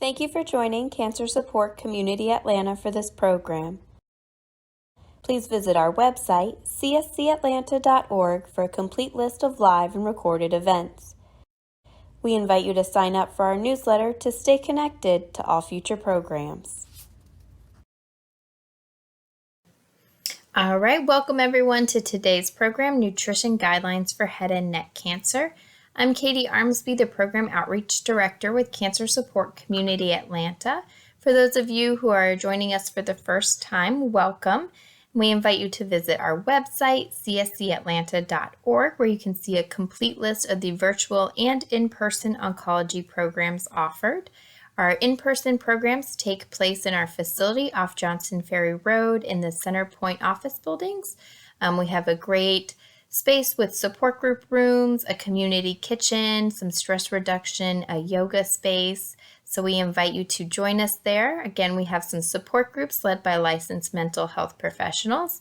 Thank you for joining Cancer Support Community Atlanta for this program. Please visit our website, cscatlanta.org, for a complete list of live and recorded events. We invite you to sign up for our newsletter to stay connected to all future programs. All right, welcome everyone to today's program, Nutrition Guidelines for Head and Neck Cancer. I'm Katie Armsby, the Program Outreach Director with Cancer Support Community Atlanta. For those of you who are joining us for the first time, welcome. We invite you to visit our website, cscatlanta.org, where you can see a complete list of the virtual and in-person oncology programs offered. Our in-person programs take place in our facility off Johnson Ferry Road in the Center Point office buildings. We have a great space with support group rooms, a community kitchen, some stress reduction, a yoga space. So we invite you to join us there. Again, we have some support groups led by licensed mental health professionals.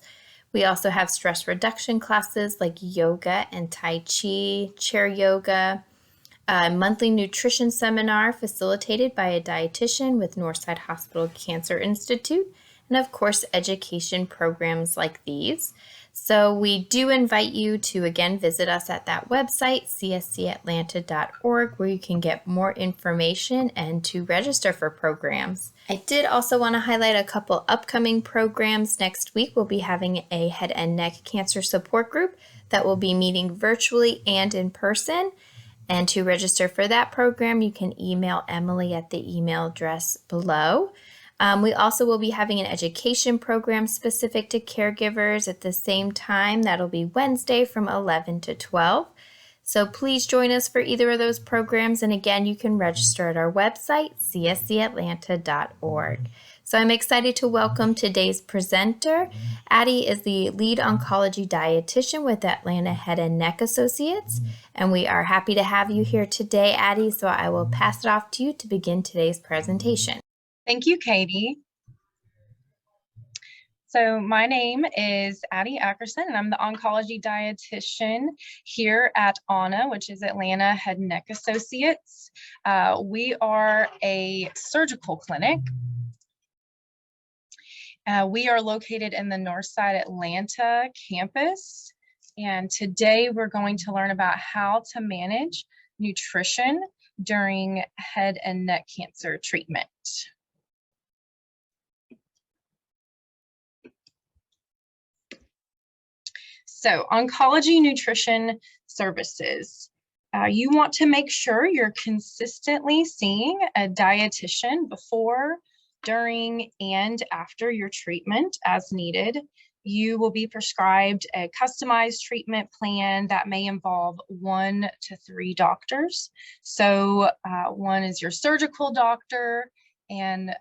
We also have stress reduction classes like yoga and Tai Chi, chair yoga, a monthly nutrition seminar facilitated by a dietitian with Northside Hospital Cancer Institute, and of course, education programs like these. So we do invite you to, again, visit us at that website, cscatlanta.org, where you can get more information and to register for programs. I did also want to highlight a couple upcoming programs. Next week, we'll be having a head and neck cancer support group that will be meeting virtually and in person. And to register for that program, you can email Emily at the email address below. We also will be having an education program specific to caregivers at the same time. That'll be Wednesday from 11 to 12. So please join us for either of those programs. And again, you can register at our website, cscatlanta.org. So I'm excited to welcome today's presenter. Addie is the lead oncology dietitian with Atlanta Head and Neck Associates. And we are happy to have you here today, Addie. So I will pass it off to you to begin today's presentation. Thank you, Katie. So my name is Addie Ackerson, and I'm the oncology dietitian here at ANA, which is Atlanta Head and Neck Associates. We are a surgical clinic. We are located in the Northside Atlanta campus, and today we're going to learn about how to manage nutrition during head and neck cancer treatment. So, oncology nutrition services. You want to make sure you're consistently seeing a dietitian before, during, and after your treatment as needed. You will be prescribed a customized treatment plan that may involve 1 to 3 doctors. So one is your surgical doctor, and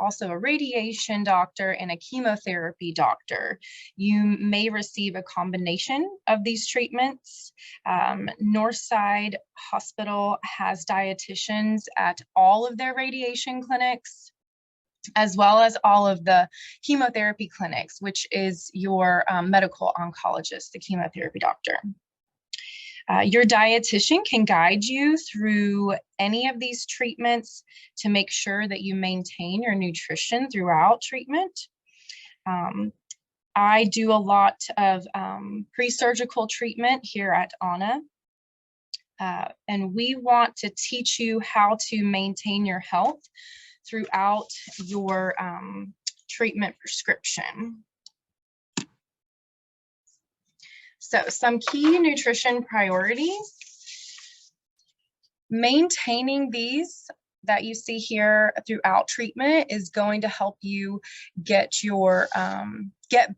also a radiation doctor and a chemotherapy doctor. You may receive a combination of these treatments. Northside Hospital has dietitians at all of their radiation clinics, as well as all of the chemotherapy clinics, which is your medical oncologist, the chemotherapy doctor. Your dietitian can guide you through any of these treatments to make sure that you maintain your nutrition throughout treatment. I do a lot of pre-surgical treatment here at ANA, and we want to teach you how to maintain your health throughout your treatment prescription. So some key nutrition priorities. Maintaining these that you see here throughout treatment is going to help you get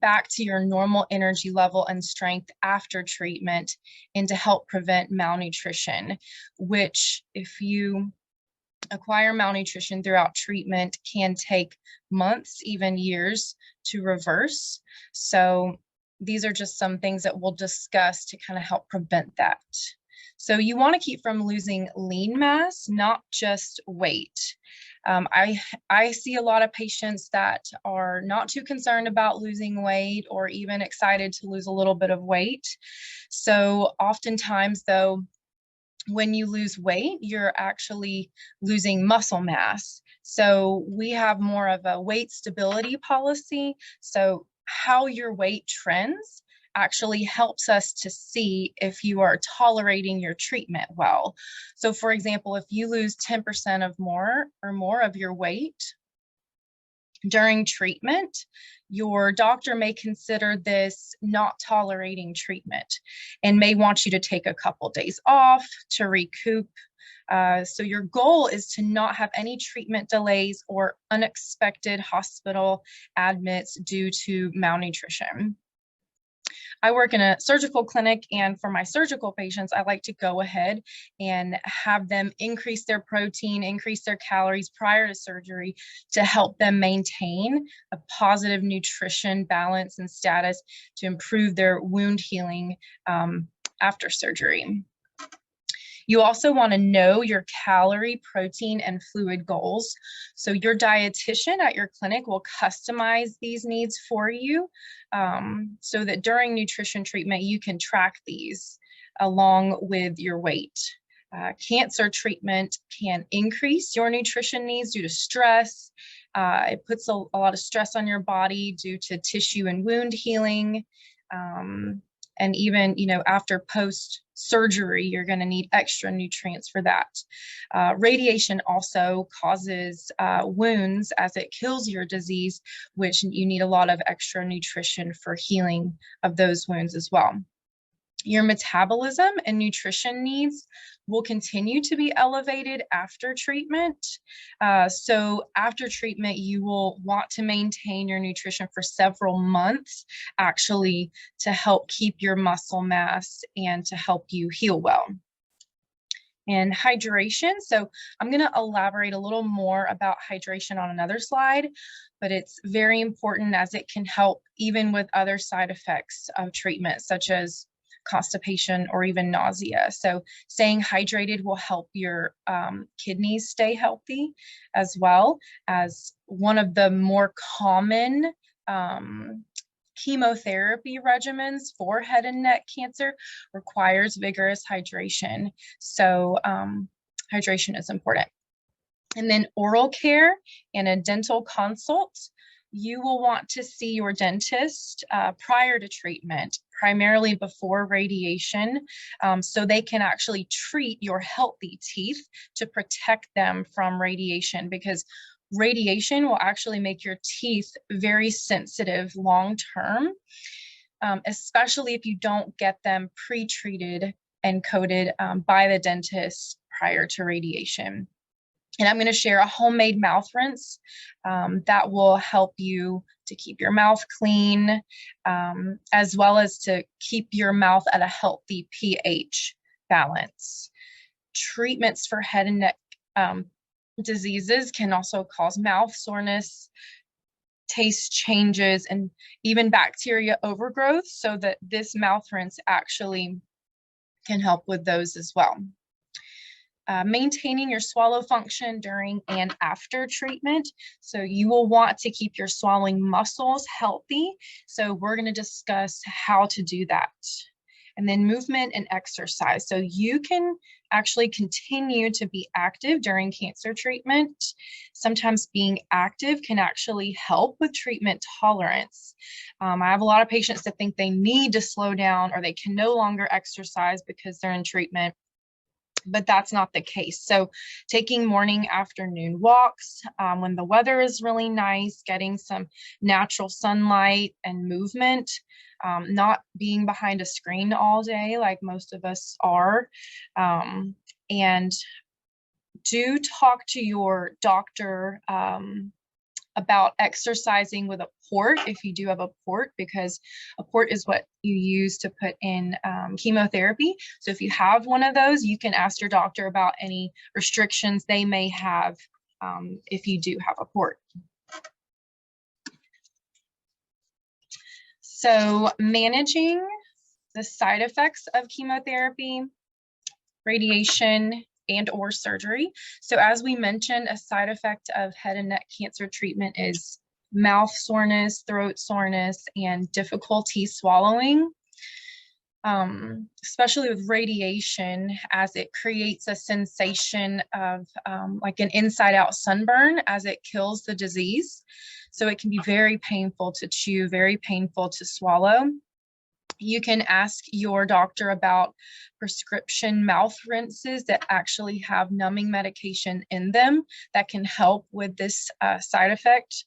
back to your normal energy level and strength after treatment, and to help prevent malnutrition, which, if you acquire malnutrition throughout treatment, can take months, even years, to reverse. So these are just some things that we'll discuss to kind of help prevent that. So you want to keep from losing lean mass, not just weight. I see a lot of patients that are not too concerned about losing weight, or even excited to lose a little bit of weight. So oftentimes, though, when you lose weight, you're actually losing muscle mass. So we have more of a weight stability policy. So how your weight trends actually helps us to see if you are tolerating your treatment well. So for example, if you lose 10% of more of your weight during treatment, your doctor may consider this not tolerating treatment and may want you to take a couple days off to recoup. So your goal is to not have any treatment delays or unexpected hospital admits due to malnutrition. I work in a surgical clinic, and for my surgical patients, I like to go ahead and have them increase their protein, increase their calories prior to surgery to help them maintain a positive nutrition balance and status to improve their wound healing after surgery. You also want to know your calorie, protein, and fluid goals. So your dietitian at your clinic will customize these needs for you so that during nutrition treatment, you can track these along with your weight. Cancer treatment can increase your nutrition needs due to stress. It puts a lot of stress on your body due to tissue and wound healing. And even, after post-surgery, you're going to need extra nutrients for that. Radiation also causes wounds as it kills your disease, which you need a lot of extra nutrition for healing of those wounds as well. Your metabolism and nutrition needs will continue to be elevated after treatment. So after treatment, you will want to maintain your nutrition for several months, actually, to help keep your muscle mass and to help you heal well. And hydration. So I'm going to elaborate a little more about hydration on another slide, but it's very important as it can help even with other side effects of treatment, such as constipation or even nausea. So staying hydrated will help your kidneys stay healthy, as well as one of the more common chemotherapy regimens for head and neck cancer requires vigorous hydration. So hydration is important. And then oral care and a dental consult. You will want to see your dentist prior to treatment, primarily before radiation, so they can actually treat your healthy teeth to protect them from radiation, because radiation will actually make your teeth very sensitive long term, especially if you don't get them pre-treated and coated by the dentist prior to radiation. And I'm going to share a homemade mouth rinse that will help you to keep your mouth clean, as well as to keep your mouth at a healthy pH balance. Treatments for head and neck diseases can also cause mouth soreness, taste changes, and even bacteria overgrowth, so that this mouth rinse actually can help with those as well. Maintaining your swallow function during and after treatment. So you will want to keep your swallowing muscles healthy. So we're going to discuss how to do that. And then movement and exercise. So you can actually continue to be active during cancer treatment. Sometimes being active can actually help with treatment tolerance. I have a lot of patients that think they need to slow down or they can no longer exercise because they're in treatment, but that's not the case. So taking morning, afternoon walks when the weather is really nice, getting some natural sunlight and movement, not being behind a screen all day like most of us are, and do talk to your doctor about exercising with a port if you do have a port, because a port is what you use to put in chemotherapy. So if you have one of those, you can ask your doctor about any restrictions they may have if you do have a port. So managing the side effects of chemotherapy, radiation, and or surgery. So as we mentioned, a side effect of head and neck cancer treatment is mouth soreness, throat soreness, and difficulty swallowing. especially with radiation, as it creates a sensation of like an inside-out sunburn as it kills the disease. So it can be very painful to chew, very painful to swallow. You can ask your doctor about prescription mouth rinses that actually have numbing medication in them that can help with this side effect.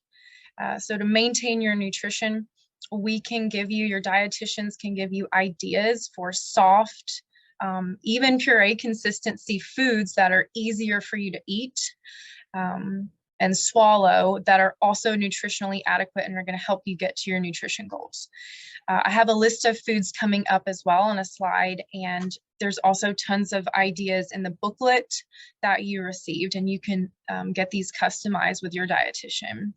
So to maintain your nutrition, your dietitians can give you ideas for soft, even puree consistency foods that are easier for you to eat and swallow, that are also nutritionally adequate and are going to help you get to your nutrition goals. I have a list of foods coming up as well on a slide, and there's also tons of ideas in the booklet that you received, and you can get these customized with your dietitian.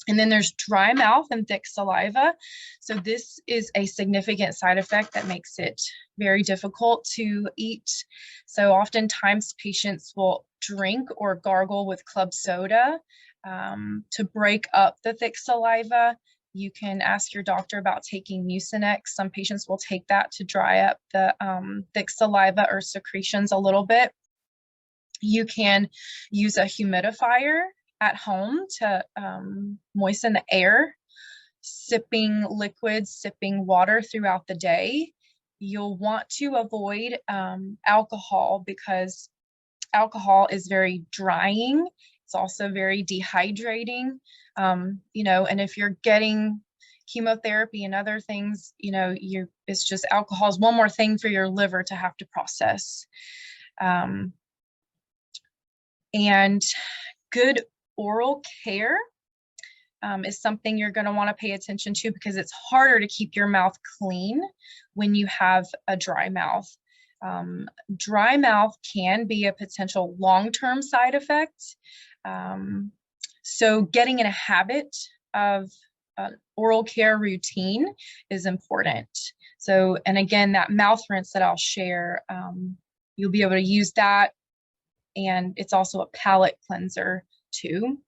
And then there's dry mouth and thick saliva. So this is a significant side effect that makes it very difficult to eat. So oftentimes patients will drink or gargle with club soda to break up the thick saliva. You can ask your doctor about taking Mucinex. Some patients will take that to dry up the thick saliva or secretions a little bit. You can use a humidifier at home to moisten the air, sipping liquids, sipping water throughout the day. You'll want to avoid alcohol, because alcohol is very drying. It's also very dehydrating, and if you're getting chemotherapy and other things, it's just alcohol is one more thing for your liver to have to process. And good oral care is something you're going to want to pay attention to, because it's harder to keep your mouth clean when you have a dry mouth. Dry mouth can be a potential long-term side effect. So getting in a habit of an oral care routine is important. So, and again, that mouth rinse that I'll share, you'll be able to use that. And it's also a palate cleanser too.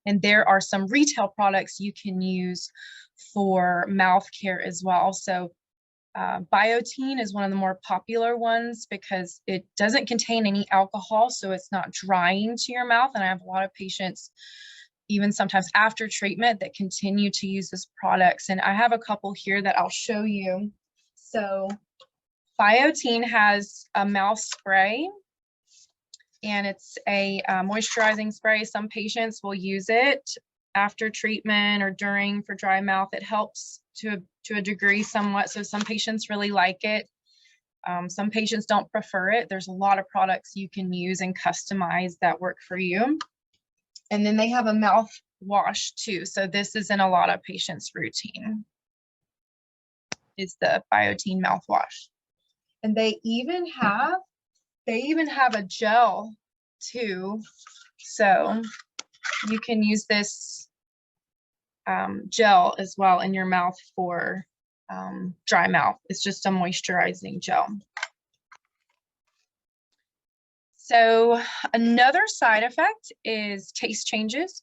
And there are some retail products you can use for mouth care as well. So Biotine is one of the more popular ones because it doesn't contain any alcohol, so it's not drying to your mouth. And I have a lot of patients, even sometimes after treatment, that continue to use this products. And I have a couple here that I'll show you. So Biotine has a mouth spray, and it's a moisturizing spray. Some patients will use it after treatment or during for dry mouth. It helps to a degree somewhat. So some patients really like it. Some patients don't prefer it. There's a lot of products you can use and customize that work for you. And then they have a mouth wash too. So this is in a lot of patients' routine, is the Biotine mouthwash. And they even have a gel too. So you can use this gel as well in your mouth for dry mouth. It's just a moisturizing gel. So another side effect is taste changes.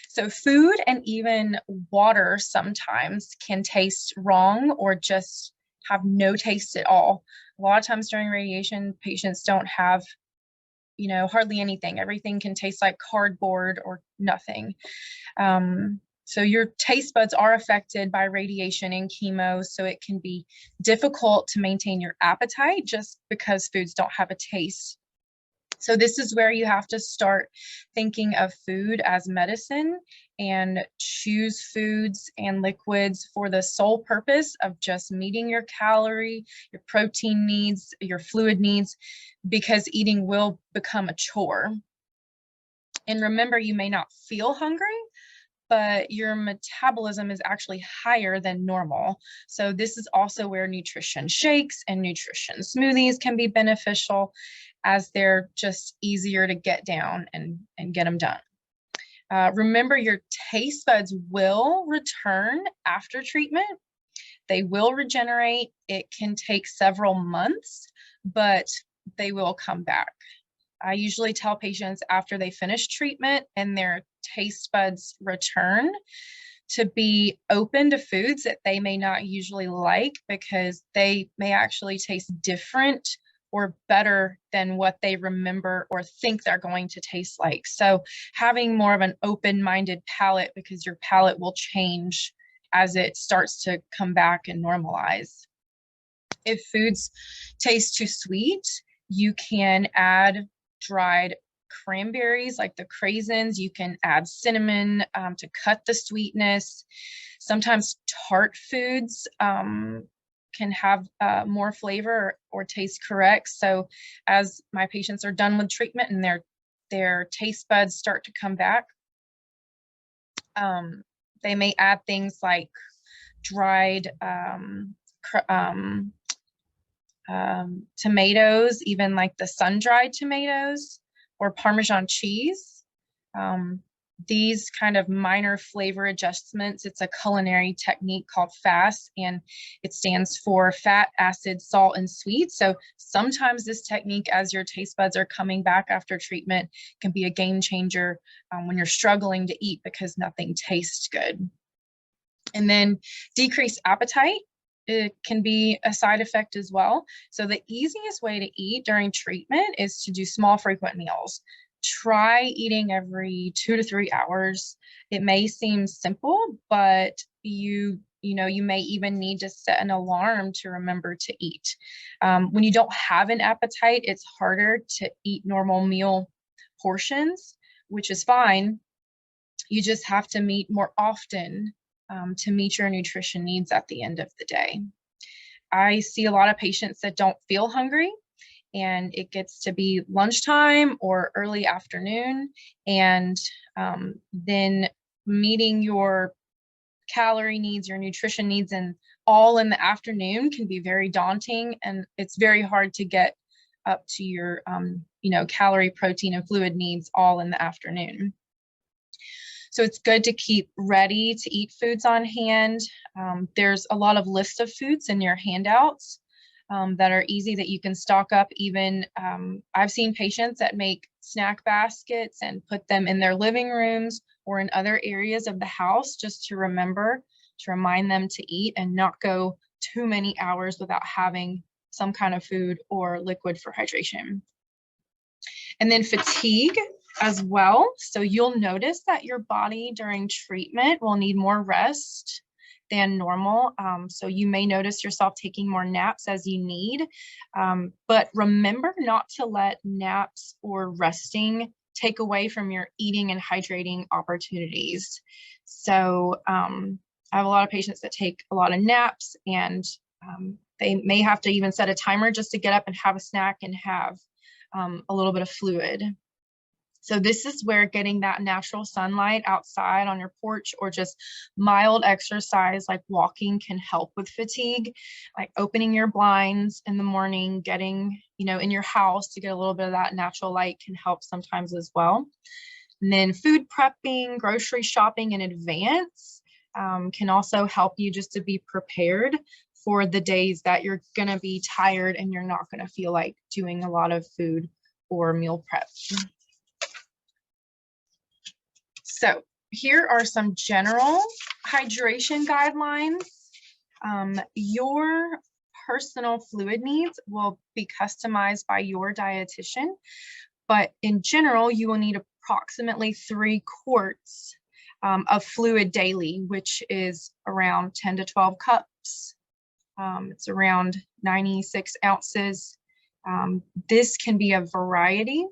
So food and even water sometimes can taste wrong or just have no taste at all. A lot of times during radiation, patients don't have, hardly anything. Everything can taste like cardboard or nothing. So your taste buds are affected by radiation and chemo, so it can be difficult to maintain your appetite just because foods don't have a taste. So this is where you have to start thinking of food as medicine and choose foods and liquids for the sole purpose of just meeting your calorie, your protein needs, your fluid needs, because eating will become a chore. And remember, you may not feel hungry, but your metabolism is actually higher than normal. So this is also where nutrition shakes and nutrition smoothies can be beneficial, as they're just easier to get down and get them done. Remember, your taste buds will return after treatment. They will regenerate. It can take several months, but they will come back. I usually tell patients after they finish treatment and their taste buds return, to be open to foods that they may not usually like, because they may actually taste different or better than what they remember or think they're going to taste like. So having more of an open-minded palate, because your palate will change as it starts to come back and normalize. If foods taste too sweet, you can add dried cranberries like the craisins. You can add cinnamon to cut the sweetness. Sometimes tart foods can have more flavor or taste correct. So as my patients are done with treatment and their taste buds start to come back, they may add things like dried tomatoes, even like the sun-dried tomatoes, or Parmesan cheese. These kind of minor flavor adjustments, it's a culinary technique called FAST, and it stands for fat, acid, salt, and sweet. So sometimes this technique, as your taste buds are coming back after treatment, can be a game changer when you're struggling to eat because nothing tastes good. And then decreased appetite, it can be a side effect as well. So the easiest way to eat during treatment is to do small, frequent meals. Try eating every 2 to 3 hours. It may seem simple, but you may even need to set an alarm to remember to eat. When you don't have an appetite, it's harder to eat normal meal portions, which is fine. You just have to meet more often to meet your nutrition needs at the end of the day. I see a lot of patients that don't feel hungry, and it gets to be lunchtime or early afternoon, and then meeting your calorie needs, your nutrition needs, and all in the afternoon can be very daunting, and it's very hard to get up to your calorie, protein, and fluid needs all in the afternoon. So it's good to keep ready to eat foods on hand. There's a lot of lists of foods in your handouts that are easy that you can stock up. Even I've seen patients that make snack baskets and put them in their living rooms or in other areas of the house, just to remind them to eat and not go too many hours without having some kind of food or liquid for hydration. And then fatigue as well. So you'll notice that your body during treatment will need more rest than normal. So you may notice yourself taking more naps as you need, but remember not to let naps or resting take away from your eating and hydrating opportunities. So I have a lot of patients that take a lot of naps, and they may have to even set a timer just to get up and have a snack and have a little bit of fluid. So this is where getting that natural sunlight outside on your porch, or just mild exercise like walking, can help with fatigue. Like opening your blinds in the morning, getting, in your house to get a little bit of that natural light can help sometimes as well. And then food prepping, grocery shopping in advance can also help you just to be prepared for the days that you're going to be tired and you're not going to feel like doing a lot of food or meal prep. So here are some general hydration guidelines. Your personal fluid needs will be customized by your dietitian, but in general, you will need approximately 3 quarts of fluid daily, which is around 10 to 12 cups. It's around 96 ounces. This can be a variety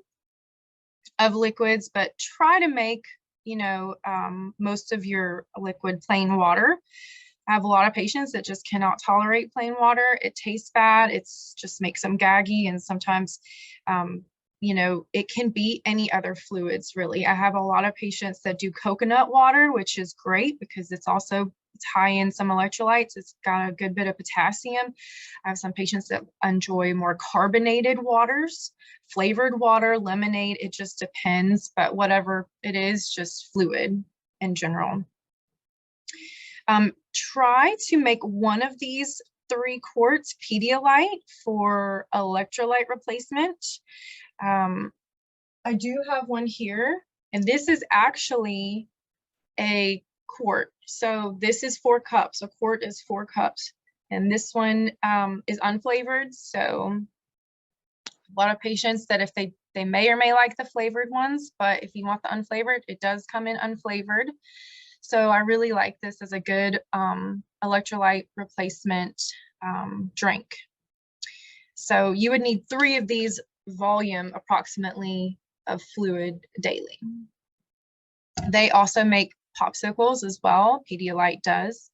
of liquids, but try to make most of your liquid plain water. I have a lot of patients that just cannot tolerate plain water. It tastes bad. It's just makes them gaggy, and sometimes it can be any other fluids, really. I have a lot of patients that do coconut water, which is great because it's high in some electrolytes. It's got a good bit of potassium. I have some patients that enjoy more carbonated waters, flavored water, lemonade. It just depends, but whatever it is, just fluid in general. Try to make one of these 3 quarts Pedialyte for electrolyte replacement. I do have one here, and this is actually a quart. So this is 4 cups. A quart is 4 cups. And this one is unflavored. So a lot of patients that if they may or may like the flavored ones, but if you want the unflavored, it does come in unflavored. So I really like this as a good electrolyte replacement drink. So you would need 3 of these volume approximately of fluid daily. They also make popsicles as well. Pedialyte does.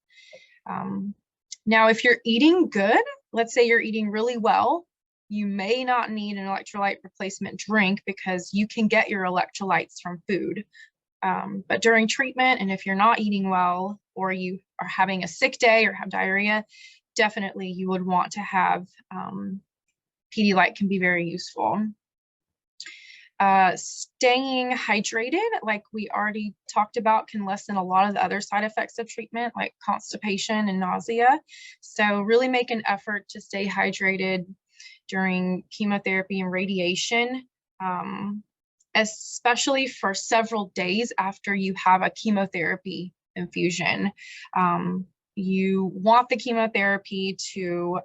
Now, if you're eating good, let's say you're eating really well, you may not need an electrolyte replacement drink because you can get your electrolytes from food. But during treatment, and if you're not eating well, or you are having a sick day or have diarrhea, definitely you would want to have Pedialyte can be very useful. Staying hydrated, like we already talked about, can lessen a lot of the other side effects of treatment, like constipation and nausea. So really make an effort to stay hydrated during chemotherapy and radiation, especially for several days after you have a chemotherapy infusion. You want the chemotherapy to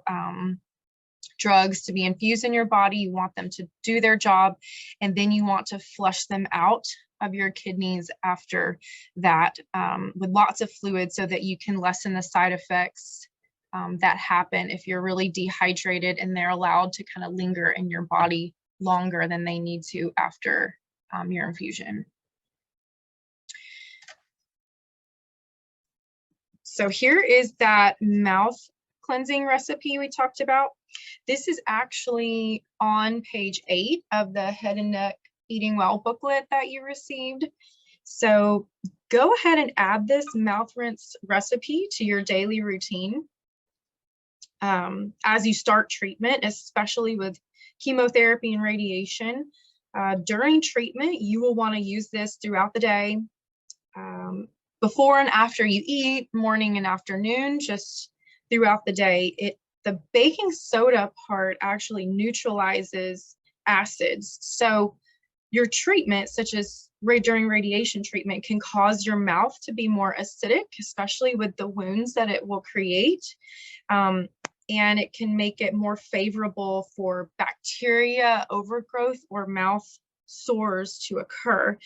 drugs to be infused in your body. You want them to do their job, and then you want to flush them out of your kidneys after that with lots of fluid so that you can lessen the side effects that happen if you're really dehydrated and they're allowed to kind of linger in your body longer than they need to after your infusion. So here is that mouth cleansing recipe we talked about. This is actually on page 8 of the Head and Neck Eating Well booklet that you received. So go ahead and add this mouth rinse recipe to your daily routine as you start treatment, especially with chemotherapy and radiation. During treatment, you will want to use this throughout the day, before and after you eat, morning and afternoon, just throughout the day. The baking soda part actually neutralizes acids. So your treatment, such as during radiation treatment, can cause your mouth to be more acidic, especially with the wounds that it will create. And it can make it more favorable for bacteria overgrowth or mouth sores to occur.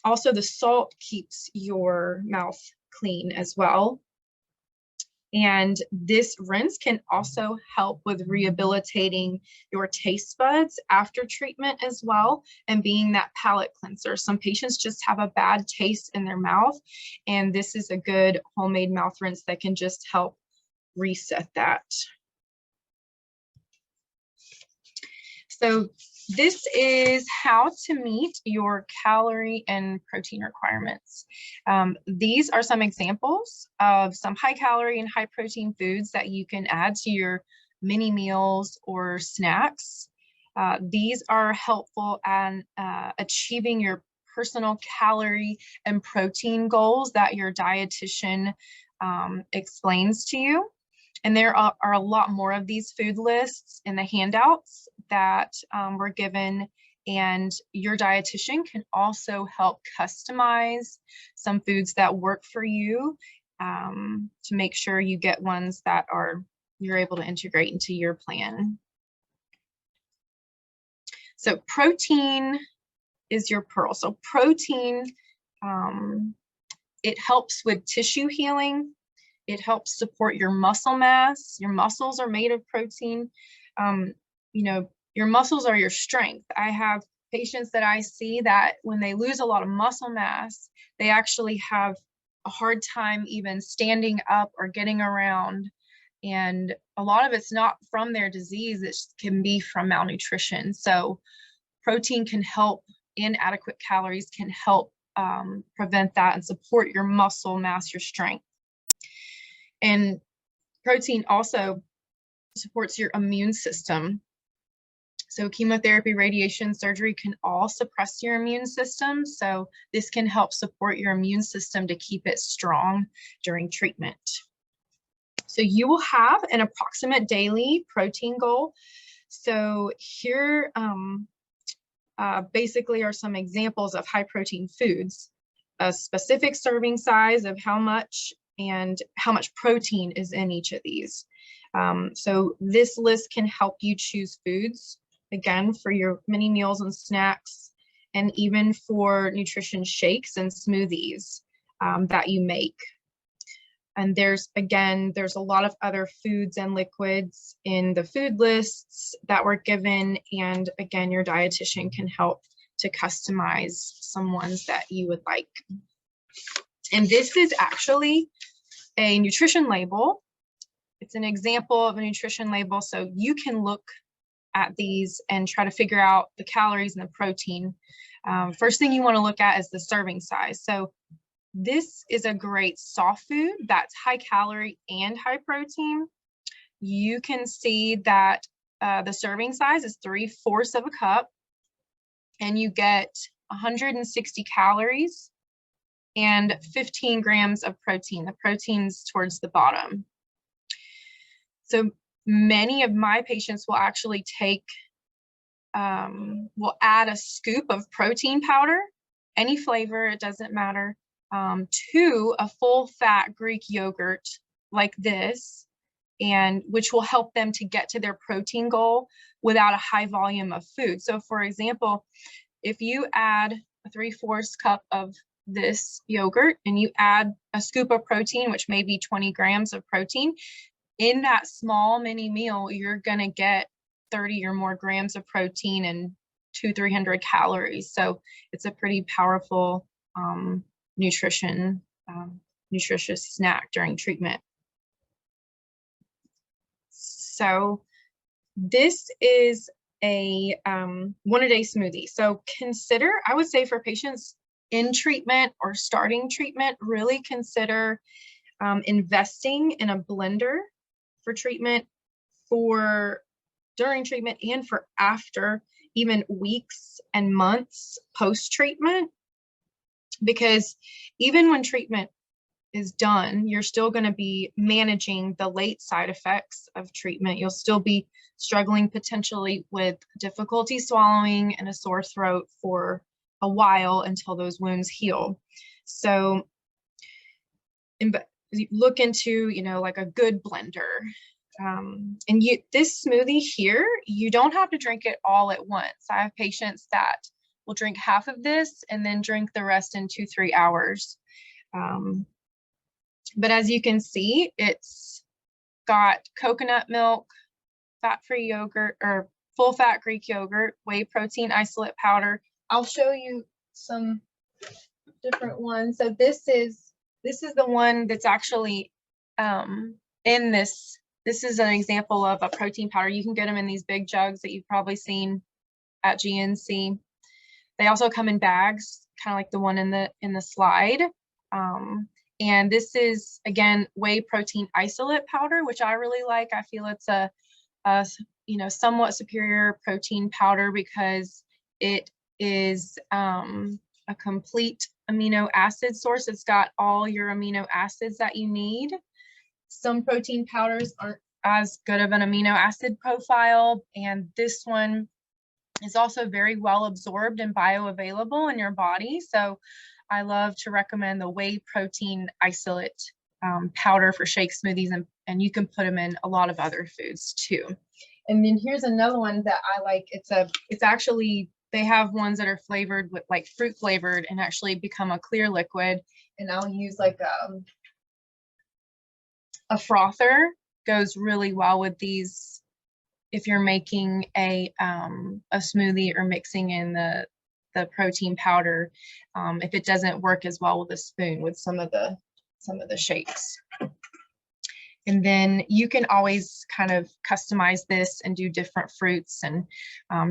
Also, the salt keeps your mouth clean as well. And this rinse can also help with rehabilitating your taste buds after treatment as well, and being that palate cleanser. Some patients just have a bad taste in their mouth, and this is a good homemade mouth rinse that can just help reset that. So this is how to meet your calorie and protein requirements. These are some examples of some high calorie and high protein foods that you can add to your mini meals or snacks. These are helpful in achieving your personal calorie and protein goals that your dietitian explains to you. And there are a lot more of these food lists in the handouts that were given, and your dietitian can also help customize some foods that work for you to make sure you get ones that you're able to integrate into your plan. So protein is your pearl. So protein, it helps with tissue healing. It helps support your muscle mass. Your muscles are made of protein. Your muscles are your strength. I have patients that I see that when they lose a lot of muscle mass, they actually have a hard time even standing up or getting around. And a lot of it's not from their disease, it can be from malnutrition. So protein can help, inadequate calories can help prevent that and support your muscle mass, your strength. And protein also supports your immune system. So chemotherapy, radiation, surgery can all suppress your immune system. So this can help support your immune system to keep it strong during treatment. So you will have an approximate daily protein goal. So here basically are some examples of high protein foods. a specific serving size of how much and how much protein is in each of these. So this list can help you choose foods, again, for your mini meals and snacks, and even for nutrition shakes and smoothies that you make. And there's a lot of other foods and liquids in the food lists that were given. And again, your dietitian can help to customize some ones that you would like. And this is actually a nutrition label. It's an example of a nutrition label. So you can look at these and try to figure out the calories and the protein. First thing you want to look at is the serving size. So this is a great soft food that's high calorie and high protein. You can see that the serving size is 3/4 of a cup, and you get 160 calories and 15 grams of protein. The protein's towards the bottom. So many of my patients will actually will add a scoop of protein powder, any flavor, it doesn't matter, to a full fat Greek yogurt like this, and which will help them to get to their protein goal without a high volume of food. So for example, if you add a 3/4 cup of this yogurt and you add a scoop of protein, which may be 20 grams of protein, in that small mini meal, you're going to get 30 or more grams of protein and 200-300 calories. So it's a pretty powerful nutritious snack during treatment. So this is a one-a-day smoothie. So consider, I would say for patients in treatment or starting treatment, really consider investing in a blender for treatment, for during treatment, and for after, even weeks and months post-treatment. Because even when treatment is done, you're still going to be managing the late side effects of treatment. You'll still be struggling potentially with difficulty swallowing and a sore throat for a while until those wounds heal. So look into, like a good blender. And this smoothie here, you don't have to drink it all at once. I have patients that will drink half of this and then drink the rest in 2-3 hours. But as you can see, it's got coconut milk, fat-free yogurt, or full-fat Greek yogurt, whey protein isolate powder. I'll show you some different ones. So this is the one that's actually in this. This is an example of a protein powder. You can get them in these big jugs that you've probably seen at GNC. They also come in bags, kind of like the one in the slide. And this is, again, whey protein isolate powder, which I really like. I feel it's a somewhat superior protein powder because it is a complete amino acid source. It's got all your amino acids that you need. Some protein powders aren't as good of an amino acid profile, and this one is also very well absorbed and bioavailable in your body. So I love to recommend the whey protein isolate powder for shake smoothies, and you can put them in a lot of other foods too. And then here's another one that I like. It's actually, they have ones that are flavored with like fruit flavored and actually become a clear liquid. And I'll use like a frother, goes really well with these if you're making a smoothie or mixing in the protein powder, if it doesn't work as well with a spoon with some of the shakes. And then you can always kind of customize this and do different fruits, and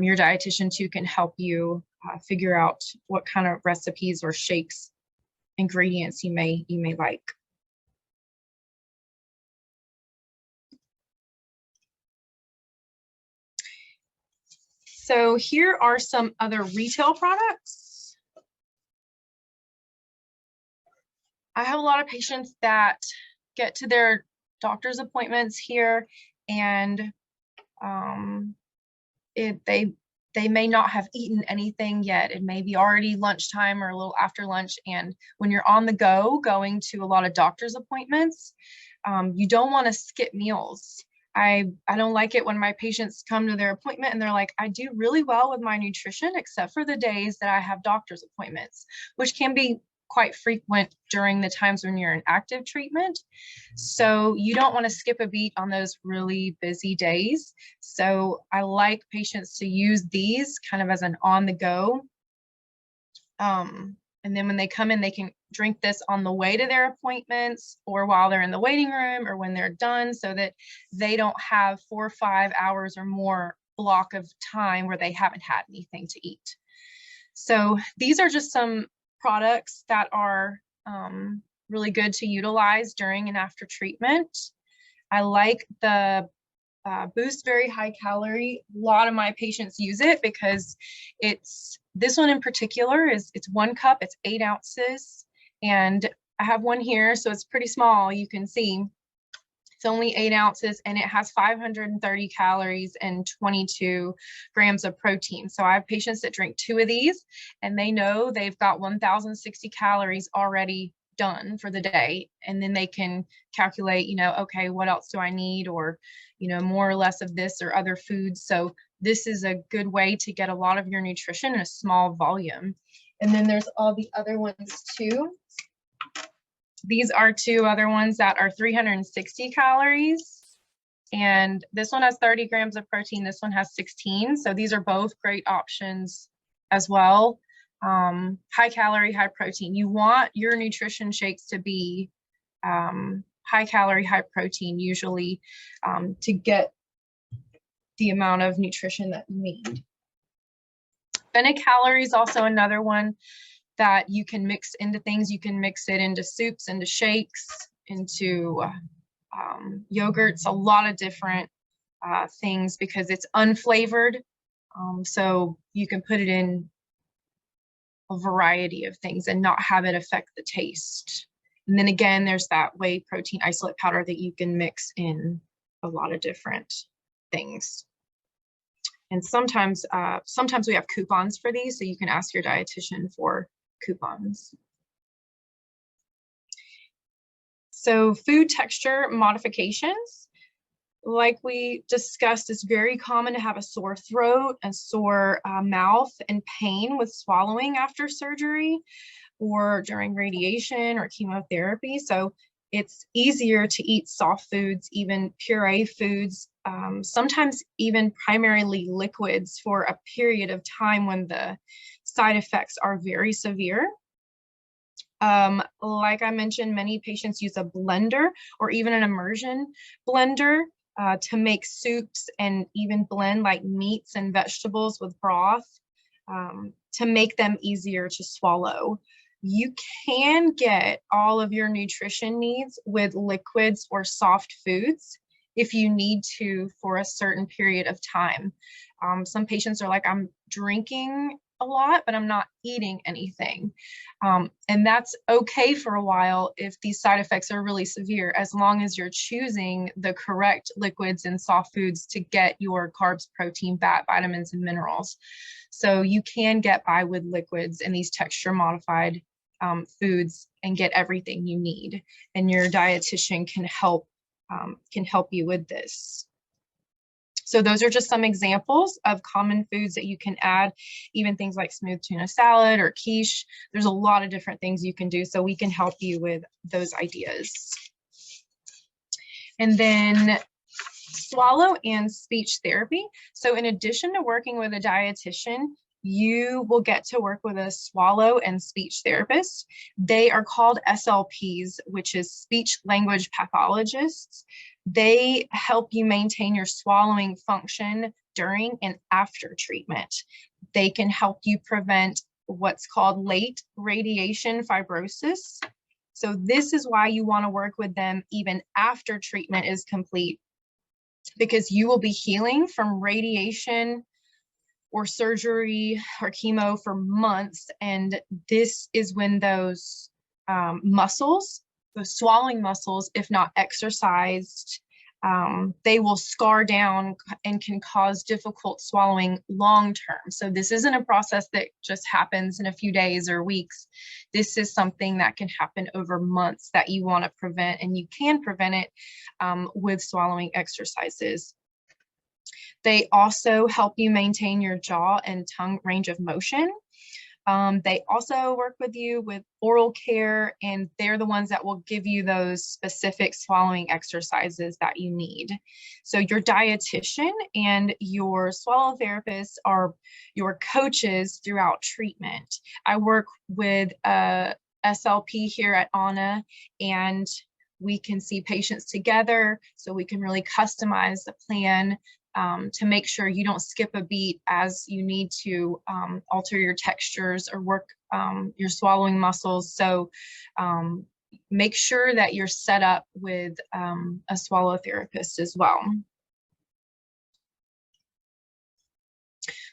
your dietitian too can help you figure out what kind of recipes or shakes ingredients you may like. So here are some other retail products. I have a lot of patients that get to their doctor's appointments here, and they they may not have eaten anything yet. It may be already lunchtime or a little after lunch. And when you're on the go, going to a lot of doctor's appointments, you don't want to skip meals. I don't like it when my patients come to their appointment and they're like, I do really well with my nutrition, except for the days that I have doctor's appointments, which can be quite frequent during the times when you're in active treatment. So you don't want to skip a beat on those really busy days. So I like patients to use these kind of as an on the go. And then when they come in, they can drink this on the way to their appointments or while they're in the waiting room or when they're done, so that they don't have 4 or 5 hours or more block of time where they haven't had anything to eat. So these are just some products that are really good to utilize during and after treatment. I like the Boost Very High Calorie. A lot of my patients use it because this one in particular it's 1 cup, it's 8 ounces. And I have one here, so it's pretty small. You can see it's only 8 ounces and it has 530 calories and 22 grams of protein. So I have patients that drink 2 of these and they know they've got 1,060 calories already done for the day. And then they can calculate, okay, what else do I need? Or, more or less of this or other foods. So this is a good way to get a lot of your nutrition in a small volume. And then there's all the other ones too. These are 2 other ones that are 360 calories. And this one has 30 grams of protein. This one has 16. So these are both great options as well. High calorie, high protein. You want your nutrition shakes to be high calorie, high protein, usually to get the amount of nutrition that you need. Bene Calorie is also another one that you can mix into things. You can mix it into soups, into shakes, into yogurts, a lot of different things because it's unflavored. So you can put it in a variety of things and not have it affect the taste. And then again, there's that whey protein isolate powder that you can mix in a lot of different things. And sometimes we have coupons for these, so you can ask your dietitian for coupons. So food texture modifications, like we discussed, it's very common to have a sore throat, a sore mouth, and pain with swallowing after surgery or during radiation or chemotherapy. So it's easier to eat soft foods, even puree foods, sometimes even primarily liquids for a period of time when the side effects are very severe. Like I mentioned, many patients use a blender or even an immersion blender to make soups and even blend like meats and vegetables with broth to make them easier to swallow. You can get all of your nutrition needs with liquids or soft foods if you need to for a certain period of time. Some patients are like, I'm drinking a lot, but I'm not eating anything. And that's okay for a while if these side effects are really severe, as long as you're choosing the correct liquids and soft foods to get your carbs, protein, fat, vitamins, and minerals. So you can get by with liquids and these texture modified foods and get everything you need. And your dietitian can help you with this. So those are just some examples of common foods that you can add, even things like smooth tuna salad or quiche. There's a lot of different things you can do, so we can help you with those ideas. And then swallow and speech therapy. So in addition to working with a dietitian, you will get to work with a swallow and speech therapist. They are called SLPs, which is speech language pathologists. They help you maintain your swallowing function during and after treatment. They can help you prevent what's called late radiation fibrosis. So this is why you want to work with them even after treatment is complete, because you will be healing from radiation or surgery or chemo for months. And this is when those muscles, those swallowing muscles, if not exercised, they will scar down and can cause difficult swallowing long term. So this isn't a process that just happens in a few days or weeks. This is something that can happen over months that you want to prevent, and you can prevent it with swallowing exercises. They also help you maintain your jaw and tongue range of motion. They also work with you with oral care, and they're the ones that will give you those specific swallowing exercises that you need. So your dietitian and your swallow therapist are your coaches throughout treatment. I work with a SLP here at Anna, and we can see patients together, so we can really customize the plan to make sure you don't skip a beat as you need to alter your textures or work your swallowing muscles. So make sure that you're set up with a swallow therapist as well.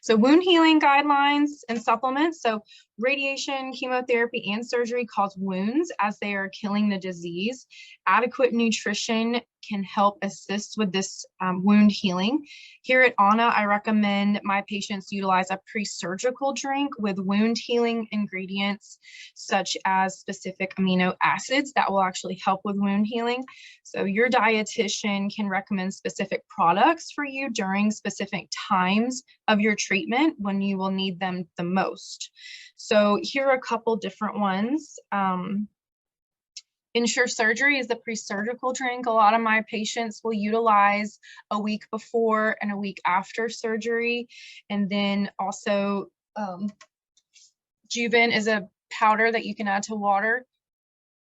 So wound healing guidelines and supplements. So radiation, chemotherapy, and surgery cause wounds as they are killing the disease. Adequate nutrition can help assist with this wound healing. Here at Anna, I recommend my patients utilize a pre-surgical drink with wound healing ingredients, such as specific amino acids that will actually help with wound healing. So your dietitian can recommend specific products for you during specific times of your treatment when you will need them the most. So here are a couple different ones. Ensure Surgery is the pre-surgical drink. A lot of my patients will utilize a week before and a week after surgery. And then also Juven is a powder that you can add to water.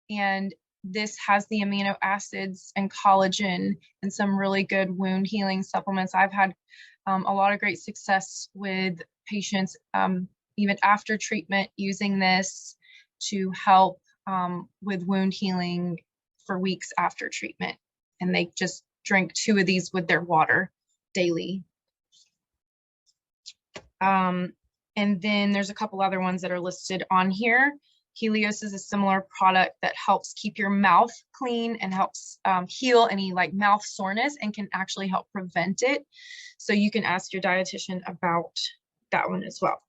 And this has the amino acids and collagen and some really good wound healing supplements. I've had a lot of great success with patients even after treatment using this to help with wound healing for weeks after treatment. And they just drink 2 of these with their water daily. And then there's a couple other ones that are listed on here. Helios is a similar product that helps keep your mouth clean and helps heal any like mouth soreness and can actually help prevent it. So you can ask your dietitian about that one as well.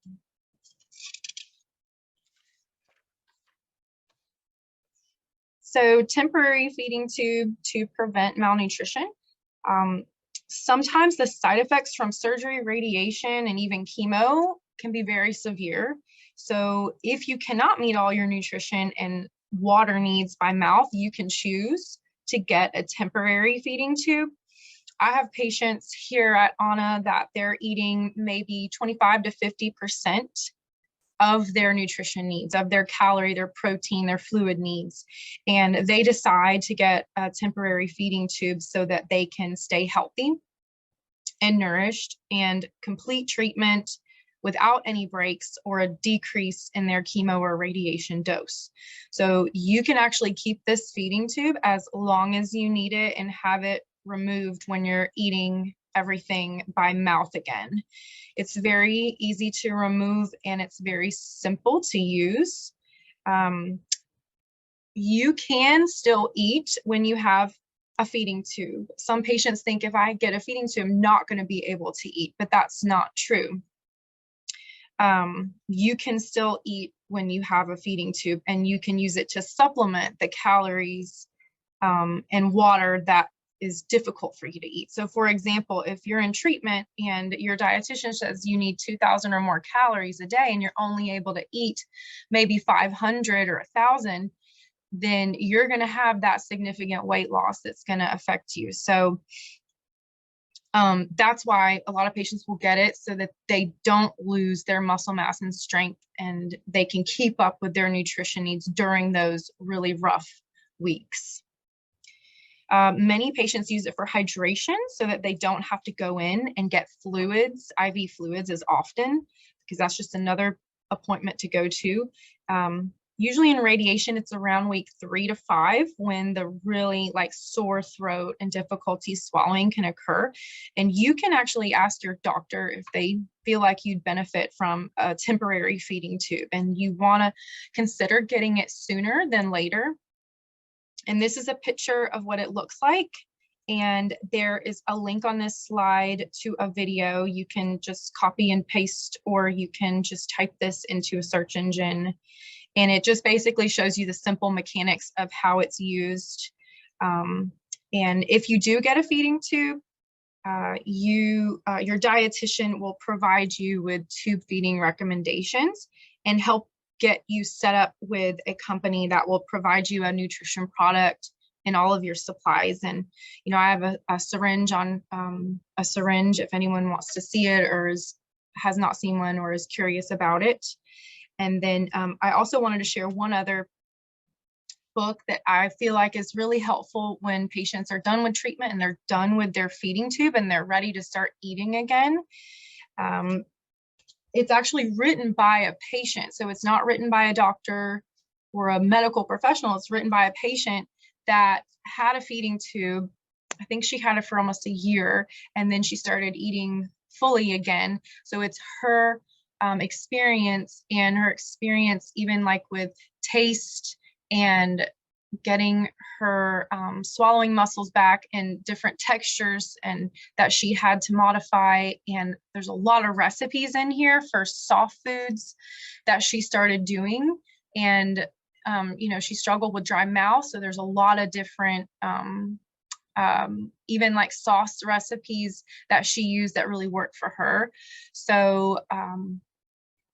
So temporary feeding tube to prevent malnutrition. Sometimes the side effects from surgery, radiation, and even chemo can be very severe. So if you cannot meet all your nutrition and water needs by mouth, you can choose to get a temporary feeding tube. I have patients here at Anna that they're eating maybe 25 to 50% of their nutrition needs, of their calorie, their protein, their fluid needs. And they decide to get a temporary feeding tube so that they can stay healthy and nourished and complete treatment without any breaks or a decrease in their chemo or radiation dose. So you can actually keep this feeding tube as long as you need it and have it removed when you're eating everything by mouth again. It's very easy to remove and it's very simple to use. You can still eat when you have a feeding tube. Some patients think if I get a feeding tube, I'm not going to be able to eat, but that's not true. You can still eat when you have a feeding tube, and you can use it to supplement the calories and water that is difficult for you to eat. So for example, if you're in treatment and your dietitian says you need 2,000 or more calories a day and you're only able to eat maybe 500 or 1,000, then you're going to have that significant weight loss that's going to affect you. So that's why a lot of patients will get it, so that they don't lose their muscle mass and strength, and they can keep up with their nutrition needs during those really rough weeks. Many patients use it for hydration so that they don't have to go in and get fluids, IV fluids as often, because that's just another appointment to go to. Usually in radiation, it's around week 3 to 5 when the really like sore throat and difficulty swallowing can occur. And you can actually ask your doctor if they feel like you'd benefit from a temporary feeding tube, and you want to consider getting it sooner than later. And this is a picture of what it looks like. And there is a link on this slide to a video. You can just copy and paste, or you can just type this into a search engine. And it just basically shows you the simple mechanics of how it's used. And if you do get a feeding tube, your dietitian will provide you with tube feeding recommendations and help get you set up with a company that will provide you a nutrition product and all of your supplies. And, you know, I have a syringe on a syringe if anyone wants to see it or has not seen one or is curious about it. And then I also wanted to share one other book that I feel like is really helpful when patients are done with treatment and they're done with their feeding tube and they're ready to start eating again. It's actually written by a patient, so it's not written by a doctor or a medical professional. It's written by a patient that had a feeding tube. I think she had it for almost a year, and then she started eating fully again. So it's her experience, and her experience even like with taste and getting her swallowing muscles back and different textures and that she had to modify. And there's a lot of recipes in here for soft foods that she started doing. And you know, she struggled with dry mouth, so there's a lot of different even like sauce recipes that she used that really worked for her. So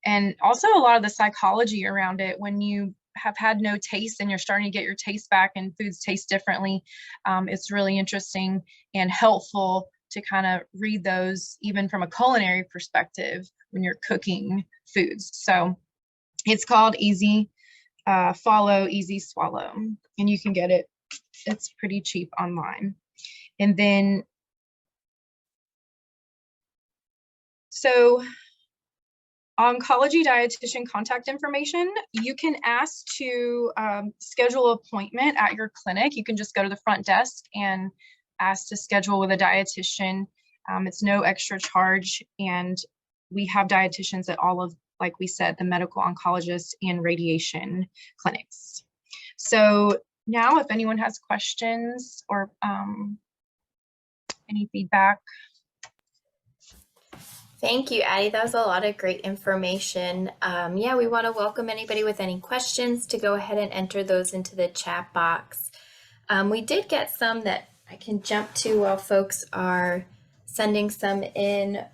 and also a lot of the psychology around it. When you have had no taste and you're starting to get your taste back and foods taste differently, it's really interesting and helpful to kind of read those even from a culinary perspective when you're cooking foods. So it's called Easy Follow, Easy Swallow, and you can get it. It's pretty cheap online. And then, so Oncology Dietitian contact information, you can ask to schedule an appointment at your clinic. You can just go to the front desk and ask to schedule with a dietitian. It's no extra charge, and we have dietitians at all of, like we said, the medical oncologists and radiation clinics. So now if anyone has questions or any feedback. Thank you, Addie. That was a lot of great information. Yeah, we want to welcome anybody with any questions to go ahead and enter those into the chat box. We did get some that I can jump to while folks are sending some in.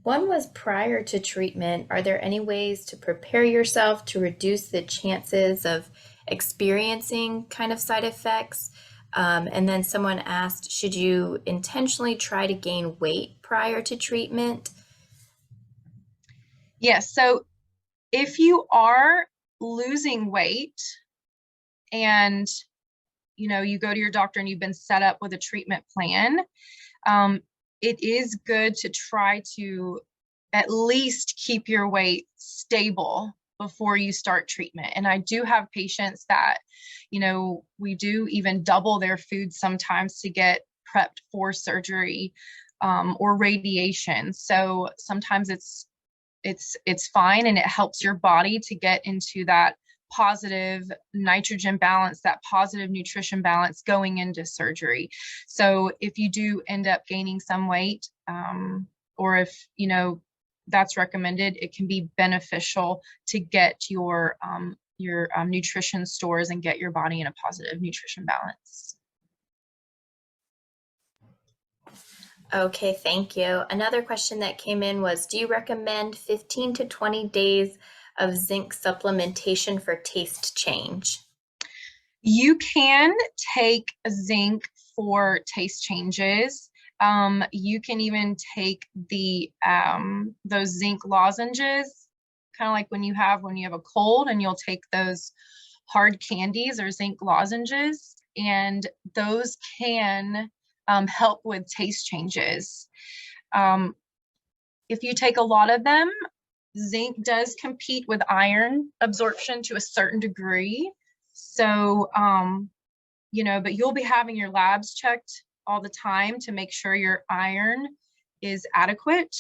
One was prior to treatment. Are there any ways to prepare yourself to reduce the chances of experiencing kind of side effects? And then someone asked, should you intentionally try to gain weight prior to treatment? Yes, so if you are losing weight and you know you go to your doctor and you've been set up with a treatment plan, it is good to try to at least keep your weight stable before you start treatment. And I do have patients that, you know, we do even double their food sometimes to get prepped for surgery or radiation. So sometimes it's fine, and it helps your body to get into that positive nitrogen balance, that positive nutrition balance going into surgery. So if you do end up gaining some weight, or if, you know, that's recommended, it can be beneficial to get your nutrition stores and get your body in a positive nutrition balance. Okay, thank you. Another question that came in was, do you recommend 15 to 20 days of zinc supplementation for taste change? You can take zinc for taste changes. You can even take the those zinc lozenges, kind of like when you have a cold, and you'll take those hard candies or zinc lozenges, and those can help with taste changes. If you take a lot of them, zinc does compete with iron absorption to a certain degree. So, you know, but you'll be having your labs checked all the time to make sure your iron is adequate.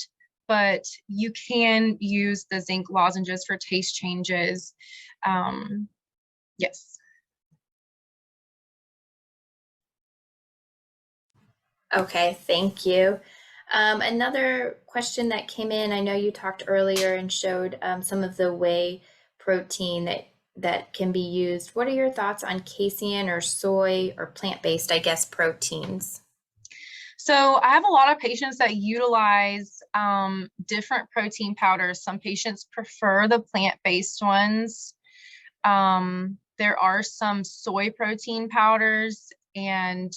But you can use the zinc lozenges for taste changes. Yes. Okay, thank you. Another question that came in, I know you talked earlier and showed some of the whey protein that can be used. What are your thoughts on casein or soy or plant-based, I guess, proteins? So I have a lot of patients that utilize different protein powders. Some patients prefer the plant-based ones. There are some soy protein powders, and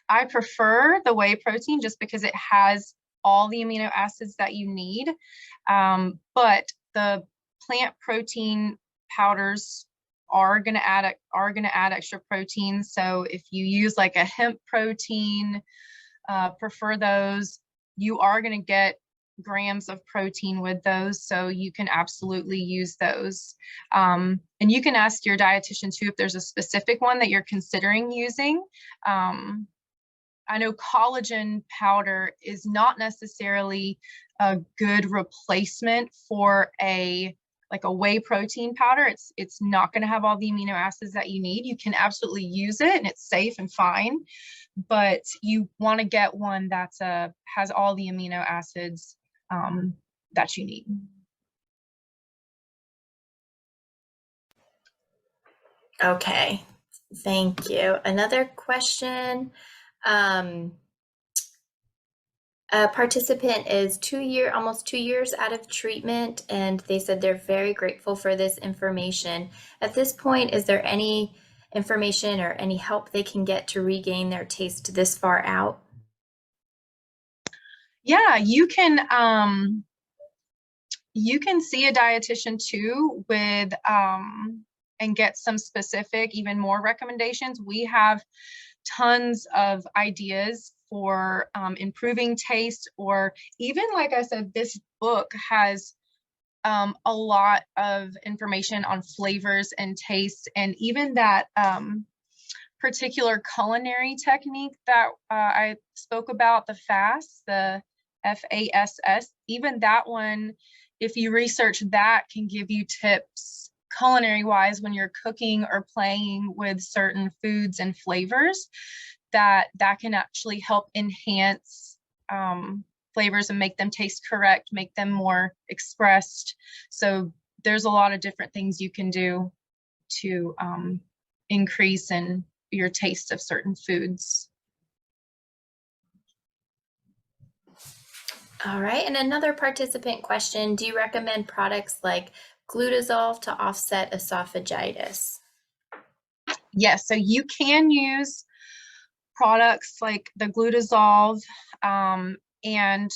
I prefer the whey protein just because it has all the amino acids that you need. But the plant protein powders are going to add extra protein. So if you use like a hemp protein, prefer those, you are going to get grams of protein with those, so you can absolutely use those. And you can ask your dietitian too if there's a specific one that you're considering using. I know collagen powder is not necessarily a good replacement for a whey protein powder. It's not going to have all the amino acids that you need. You can absolutely use it and it's safe and fine, but you want to get one that's has all the amino acids that you need. Okay, thank you. Another question. A participant is almost 2 years out of treatment, and they said they're very grateful for this information. At this point, is there any information or any help they can get to regain their taste this far out? Yeah, you can see a dietitian too with and get some specific, even more recommendations. We have tons of ideas for improving taste, or even, like I said, this book has a lot of information on flavors and tastes, and even that particular culinary technique that I spoke about, the FASS, the FASS, even that one, if you research that, can give you tips culinary wise when you're cooking or playing with certain foods and flavors that can actually help enhance flavors and make them taste correct, make them more expressed. So there's a lot of different things you can do to increase in your taste of certain foods. All right, and another participant question, do you recommend products like Glutazole to offset esophagitis? Yes, so you can use products like the Glutazole, and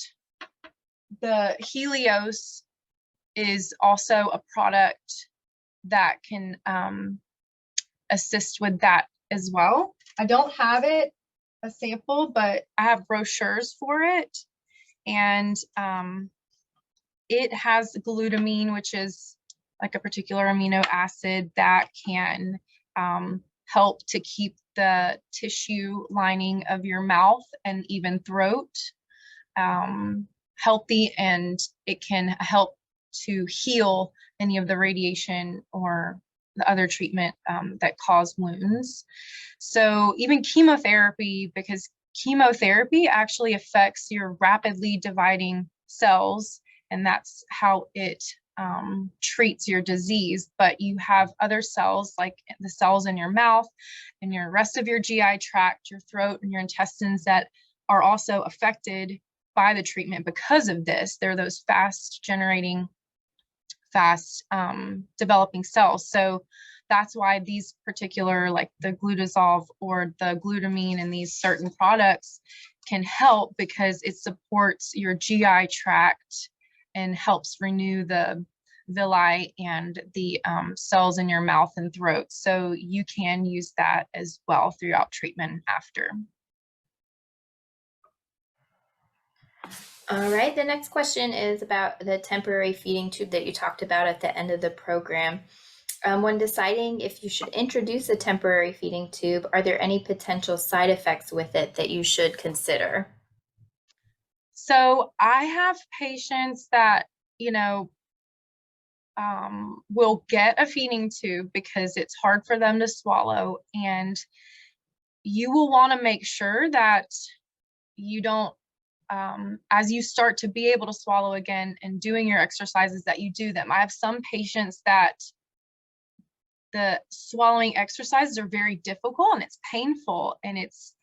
the Helios is also a product that can assist with that as well. I don't have a sample, but I have brochures for it. And it has glutamine, which is like a particular amino acid that can help to keep the tissue lining of your mouth and even throat healthy, and it can help to heal any of the radiation or the other treatment that cause wounds. So even chemotherapy, because chemotherapy actually affects your rapidly dividing cells, and that's how it treats your disease. But you have other cells, like the cells in your mouth and your rest of your GI tract, your throat and your intestines, that are also affected by the treatment because of this. They're those fast developing cells. So that's why these particular, like the Glutazole or the glutamine and these certain products can help, because it supports your GI tract and helps renew the villi and the cells in your mouth and throat. So you can use that as well throughout treatment after. All right, the next question is about the temporary feeding tube that you talked about at the end of the program. When deciding if you should introduce a temporary feeding tube, are there any potential side effects with it that you should consider? So I have patients that, will get a feeding tube because it's hard for them to swallow, and you will want to make sure that you don't, as you start to be able to swallow again and doing your exercises, that you do them. I have some patients that the swallowing exercises are very difficult and it's painful and it's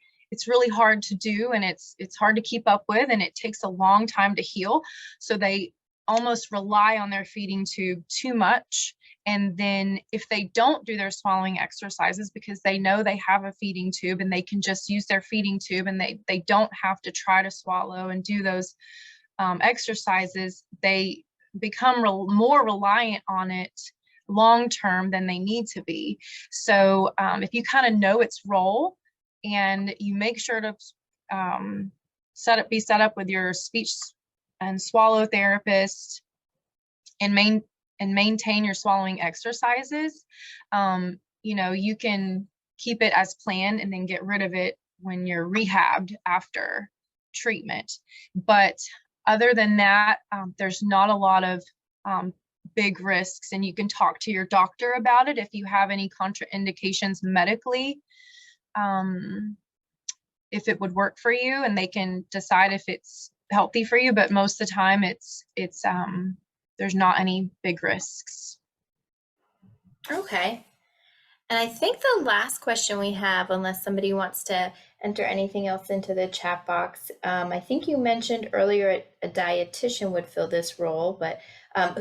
really hard to do, and it's hard to keep up with, and it takes a long time to heal. So they almost rely on their feeding tube too much. And then if they don't do their swallowing exercises because they know they have a feeding tube and they can just use their feeding tube and they don't have to try to swallow and do those exercises, they become more reliant on it long term than they need to be. So if you kind of know its role and you make sure to be set up with your speech and swallow therapist and maintain your swallowing exercises, you can keep it as planned and then get rid of it when you're rehabbed after treatment. But other than that, there's not a lot of big risks, and you can talk to your doctor about it if you have any contraindications medically, if it would work for you, and they can decide if it's healthy for you. But most of the time it's there's not any big risks. Okay. And I think the last question we have, unless somebody wants to enter anything else into the chat box, I think you mentioned earlier a dietitian would fill this role, but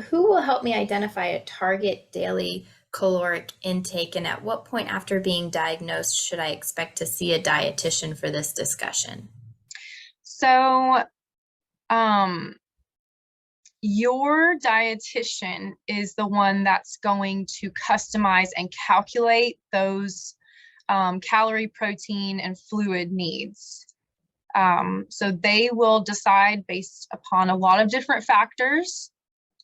who will help me identify a target daily caloric intake, and at what point after being diagnosed should I expect to see a dietitian for this discussion? So your dietitian is the one that's going to customize and calculate those calorie, protein, and fluid needs. So they will decide based upon a lot of different factors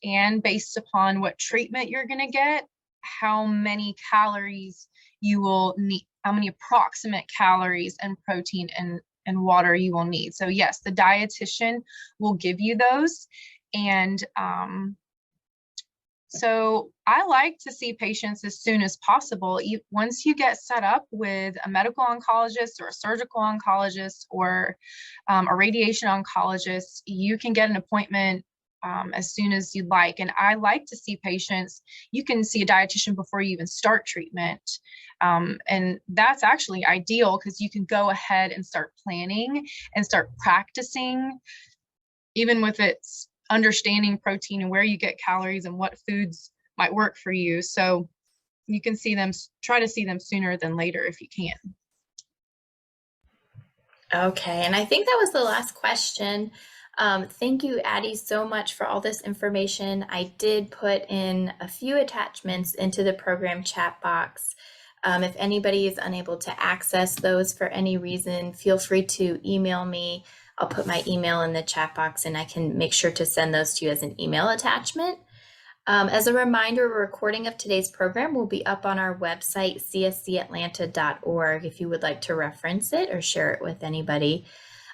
and based upon what treatment you're going to get, how many calories you will need, how many approximate calories and protein and water you will need. So yes, the dietitian will give you those. And so I like to see patients as soon as possible. Once you get set up with a medical oncologist or a surgical oncologist or a radiation oncologist, you can get an appointment as soon as you'd like. And I like to see patients, you can see a dietitian before you even start treatment. And that's actually ideal because you can go ahead and start planning and start practicing, even with its understanding protein and where you get calories and what foods might work for you. So you can try to see them sooner than later if you can. Okay, and I think that was the last question. Thank you, Addie, so much for all this information. I did put in a few attachments into the program chat box. If anybody is unable to access those for any reason, feel free to email me. I'll put my email in the chat box and I can make sure to send those to you as an email attachment. As a reminder, a recording of today's program will be up on our website, cscatlanta.org, if you would like to reference it or share it with anybody.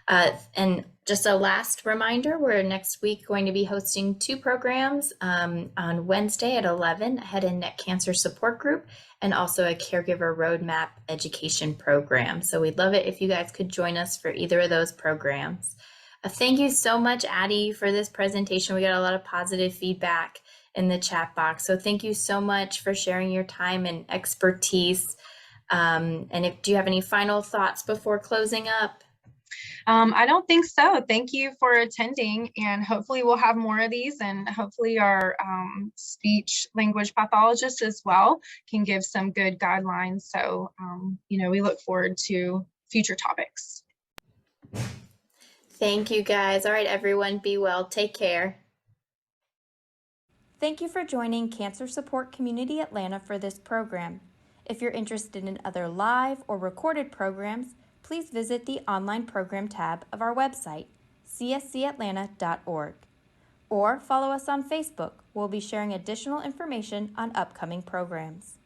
And just a last reminder, we're next week going to be hosting 2 programs on Wednesday at 11, a head and neck cancer support group, and also a caregiver roadmap education program. So we'd love it if you guys could join us for either of those programs. Thank you so much, Addie, for this presentation. We got a lot of positive feedback in the chat box. So thank you so much for sharing your time and expertise. And do you have any final thoughts before closing up? I don't think so. Thank you for attending, and hopefully we'll have more of these, and hopefully our speech language pathologist as well can give some good guidelines. So, we look forward to future topics. Thank you, guys. All right, everyone, be well. Take care. Thank you for joining Cancer Support Community Atlanta for this program. If you're interested in other live or recorded programs, please visit the online program tab of our website, cscatlanta.org, or follow us on Facebook. We'll be sharing additional information on upcoming programs.